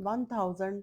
1000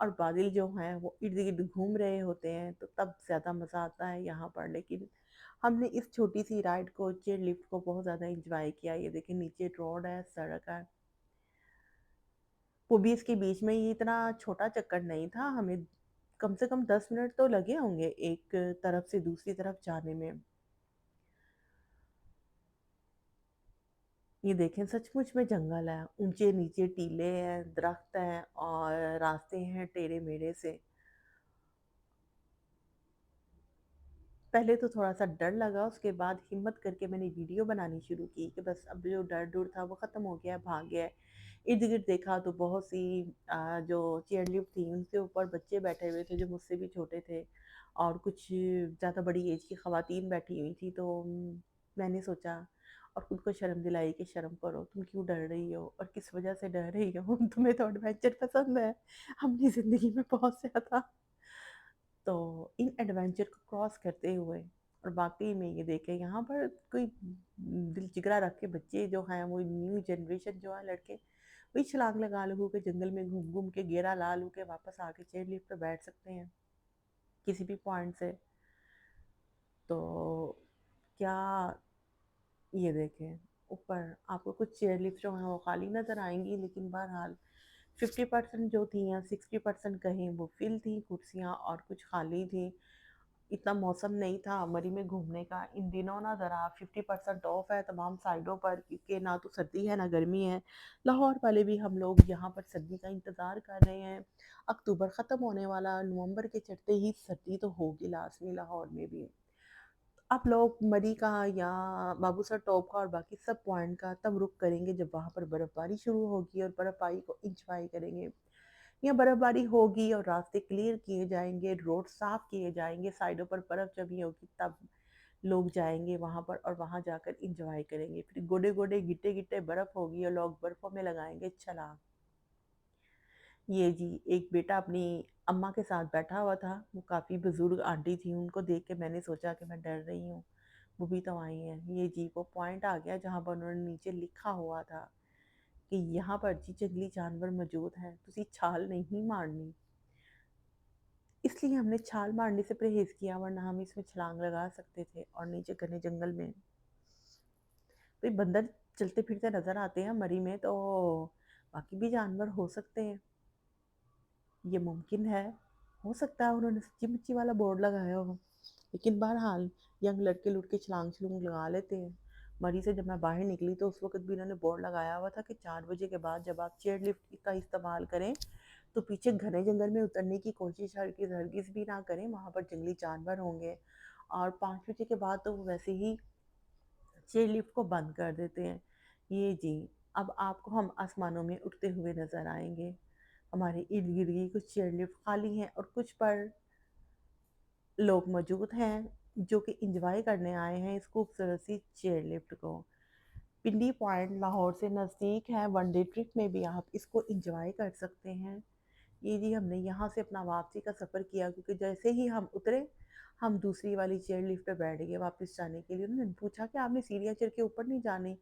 اور بادل جو ہیں وہ ارد گرد گھوم رہے ہوتے ہیں، تو تب زیادہ مزہ آتا ہے یہاں پر۔ لیکن ہم نے اس چھوٹی سی رائڈ کو، چیئر لفٹ کو بہت زیادہ انجوائے کیا۔ یہ دیکھیں نیچے روڈ ہے، سڑک ہے، وہ بھی اس کے بیچ میں، یہ اتنا چھوٹا چکر نہیں تھا، ہمیں کم سے کم 10 منٹ تو لگے ہوں گے ایک طرف سے دوسری طرف جانے میں۔ یہ دیکھیں سچ مچ میں جنگل ہے، اونچے نیچے ٹیلے ہیں، درخت ہیں، اور راستے ہیں ٹیڑھے میڑھے سے۔ پہلے تو تھوڑا سا ڈر لگا، اس کے بعد ہمت کر کے میں نے ویڈیو بنانی شروع کی کہ بس اب جو ڈر تھا وہ ختم ہو گیا، بھاگ گیا ہے۔ ارد گرد دیکھا تو بہت سی جو چیئر لفٹ تھی ان کے اوپر بچے بیٹھے ہوئے تھے جو مجھ سے بھی چھوٹے تھے، اور کچھ زیادہ بڑی ایج کی خواتین بیٹھی ہوئی تھی۔ تو میں نے سوچا اور خود کو شرم دلائی کہ شرم کرو، تم کیوں ڈر رہی ہو اور کس وجہ سے ڈر رہی ہو؟ تمہیں تو ایڈونچر پسند ہے، ہم نے زندگی میں بہت سے تھا۔ تو ان ایڈونچر کو کراس کرتے ہوئے، اور باقی میں یہ دیکھیں یہاں پر کوئی دل جگرا رکھ کے بچے جو ہیں، وہ نیو جنریشن جو ہے لڑکے، وہی چھلانگ لگا لگو کے جنگل میں گھوم گھوم کے گیرا لا لو کے واپس آ کے چیئر لفٹ پہ بیٹھ سکتے ہیں کسی بھی پوائنٹ سے۔ تو کیا، یہ دیکھیں اوپر آپ کو کچھ چیئر لفٹ جو ہیں وہ خالی نظر آئیں گی، لیکن بہرحال 50% جو تھیں یا 60% کہیں وہ فل تھیں کرسیاں، اور کچھ خالی تھیں۔ اتنا موسم نہیں تھا مری میں گھومنے کا ان دنوں، نا ذرا 50% آف ہے تمام سائڈوں پر، کیونکہ نہ تو سردی ہے نہ گرمی ہے۔ لاہور والے بھی ہم لوگ یہاں پر سردی کا انتظار کر رہے ہیں، اکتوبر ختم ہونے والا، نومبر کے چڑھتے ہی سردی تو ہوگی لازمی لاہور میں بھی۔ آپ لوگ مری کا یا بابو سر ٹاپ کا اور باقی سب پوائنٹ کا تب رک کریں گے جب وہاں پر برف باری شروع ہوگی، اور برف باری کو انجوائے کریں گے۔ یا برف باری ہوگی اور راستے کلیئر کیے جائیں گے، روڈ صاف کیے جائیں گے، سائڈوں پر برف جمی ہوگی، تب لوگ جائیں گے وہاں پر اور وہاں جا کر انجوائے کریں گے۔ پھر گوڈے گوڈے گٹے گٹے برف ہوگی اور لوگ برفوں میں لگائیں گے چھلانگ۔ یہ جی ایک بیٹا اپنی اماں کے ساتھ بیٹھا ہوا تھا، وہ کافی بزرگ آنٹی تھی، ان کو دیکھ کے میں نے سوچا کہ میں ڈر رہی ہوں، وہ بھی تو آئی ہیں۔ یہ جی وہ پوائنٹ آ گیا جہاں پر انہوں نے نیچے لکھا ہوا تھا کہ یہاں پر جی جنگلی جانور موجود ہیں، تسی چھال نہیں مارنی۔ اس لیے ہم نے چھال مارنے سے پرہیز کیا، ورنہ ہم اس میں چھلانگ لگا سکتے تھے، اور نیچے گھنے جنگل میں کوئی بندر چلتے پھرتے نظر آتے ہیں مری میں، تو باقی بھی جانور ہو سکتے ہیں، یہ ممکن ہے، ہو سکتا ہے انہوں نے سچی مچی والا بورڈ لگایا ہو۔ لیکن بہرحال ینگ لڑکے لڑکے چھلانگ چھلونگ لگا لیتے ہیں۔ مری سے جب میں باہر نکلی تو اس وقت بھی انہوں نے بورڈ لگایا ہوا تھا کہ 4 بجے کے بعد جب آپ چیئر لفٹ کا استعمال کریں تو پیچھے گھنے جنگل میں اترنے کی کوشش ہرگز بھی نہ کریں، وہاں پر جنگلی جانور ہوں گے۔ اور 5 بجے کے بعد تو وہ ویسے ہی چیئر لفٹ کو بند کر دیتے ہیں۔ یہ جی اب آپ کو ہم آسمانوں میں اٹھتے ہوئے نظر آئیں گے، ہمارے ارد گرد کی کچھ چیئر لفٹ خالی ہیں اور کچھ پر لوگ موجود ہیں جو کہ انجوائے کرنے آئے ہیں اس خوبصورت سی چیئر لفٹ کو۔ پنڈی پوائنٹ لاہور سے نزدیک ہے، 1 ڈے ٹرپ میں بھی آپ اس کو انجوائے کر سکتے ہیں۔ یہ جی ہم نے یہاں سے اپنا واپسی کا سفر کیا، کیونکہ جیسے ہی ہم اترے ہم دوسری والی چیئر لفٹ پہ بیٹھ گئے واپس جانے کے لیے۔ انہوں نے پوچھا کہ آپ نے سیڑھیاں چڑھ کے اوپر نہیں جانے؟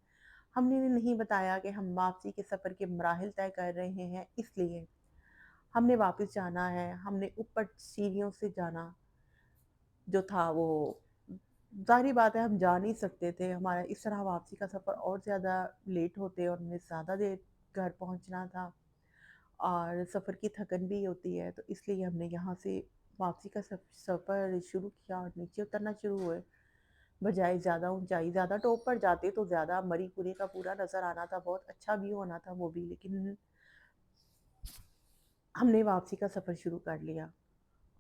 ہم نے نہیں بتایا کہ ہم واپسی کے سفر کے مراحل طے کر رہے ہیں، اس لیے ہم نے واپس جانا ہے، ہم نے اوپر سیڑھیوں سے جانا جو تھا وہ ظاہری بات ہے ہم جا نہیں سکتے تھے، ہمارا اس طرح واپسی کا سفر اور زیادہ لیٹ ہوتے اور ہمیں زیادہ دیر گھر پہنچنا تھا، اور سفر کی تھکن بھی ہوتی ہے، تو اس لیے ہم نے یہاں سے واپسی کا سفر شروع کیا اور نیچے اترنا شروع ہوئے۔ بجائے زیادہ اونچائی، زیادہ ٹاپ پر جاتے تو زیادہ مری پورے کا پورا نظر آنا تھا، بہت اچھا بھی ہونا تھا وہ بھی، لیکن ہم نے واپسی کا سفر شروع کر لیا۔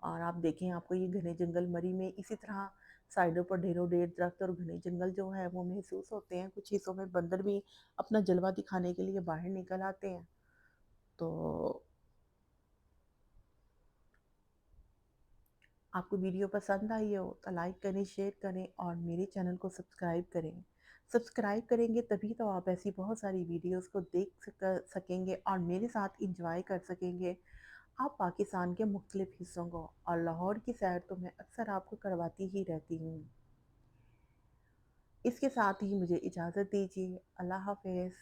اور آپ دیکھیں آپ کو یہ گھنے جنگل مری میں اسی طرح سائڈوں پر ڈھیروں ڈھیر درخت اور گھنے جنگل جو ہے وہ محسوس ہوتے ہیں۔ کچھ حصوں میں بندر بھی اپنا جلوہ دکھانے کے لیے باہر نکل آتے ہیں۔ تو آپ کو ویڈیو پسند آئی ہو تو لائک کریں، شیئر کریں اور میرے چینل کو سبسکرائب کریں۔ سبسکرائب کریں گے تبھی تو آپ ایسی بہت ساری ویڈیوز کو دیکھ سکیں گے اور میرے ساتھ انجوائے کر سکیں گے آپ پاکستان کے مختلف حصوں کو، اور لاہور کی سیر تو میں اکثر آپ کو کرواتی ہی رہتی ہوں۔ اس کے ساتھ ہی مجھے اجازت دیجیے، اللہ حافظ۔